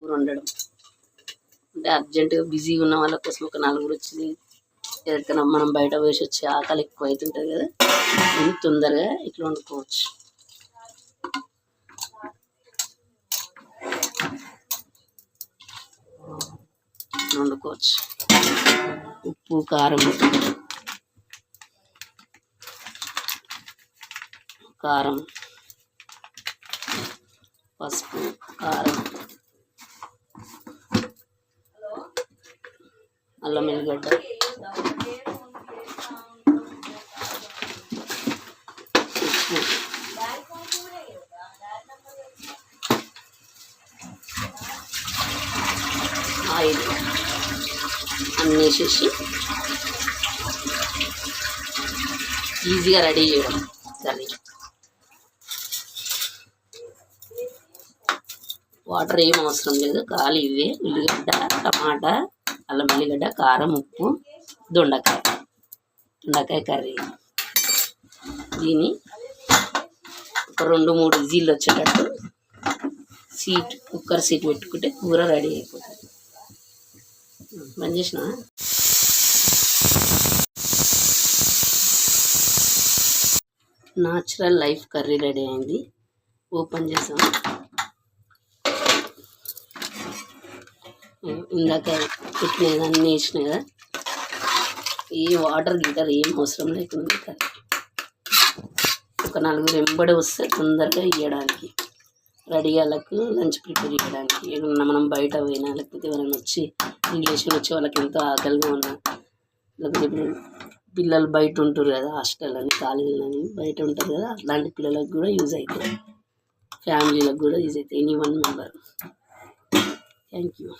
నలుగురు ఉండడం అంటే అర్జెంటుగా బిజీగా ఉన్న వాళ్ళ కోసం ఒక నలుగురు వచ్చి ఎక్కడికైనా మనం బయట వేసి వచ్చి ఆకలి ఎక్కువ అవుతుంటుంది కదా, ఇది తొందరగా ఇట్లా వండుకోవచ్చు. వండుకోవచ్చు. ఉప్పు కారం పసుపు కారం అల్లం ఎల్లిగడ్డ ఉప్పు ఆయిల్ అన్నీ వేసేసి ఈజీగా రెడీ చేయడం కర్రీ. వాటర్ ఏం అవసరం లేదు, ఖాళీ ఇవే ఉల్లిగడ్డ టమాటా అల్లం ఎల్లిగడ్డ కారం ఉప్పు దొండకాయ కర్రీ. దీన్ని ఒక 2-3 విజిల్లు వచ్చేటట్టు కుక్కర్ సీట్ పెట్టుకుంటే కూర రెడీ అయిపోతుంది. బంద్ చేసిన న్యాచురల్ లైఫ్ కర్రీ రెడీ అయింది. ఓపెన్ చేసాం. ఇందాక పెట్టినది అన్నీ వేసినాయి కదా, ఏ వాటర్ గిటర్ ఏం అవసరం లేకుండా కర్రీ. ఒక 4 వెంబడి వస్తే తొందరగా ఇవ్వడానికి రెడీ వాళ్ళకు లంచ్ ప్రిపేర్ చేయడానికి. ఏమన్నా మనం బయట పోయినా లేకపోతే ఎవరైనా వచ్చి రిలేషన్ వచ్చి వాళ్ళకి ఎంతో ఆకలిగా ఉన్నా, లేకపోతే ఇప్పుడు పిల్లలు బయట ఉంటారు కదా, హాస్టల్ అని కాలేజీలని బయట ఉంటారు కదా, అలాంటి పిల్లలకు కూడా యూజ్ అవుతుంది, ఫ్యామిలీలకు కూడా యూజ్ అవుతాయి. Any 1 member. Thank you.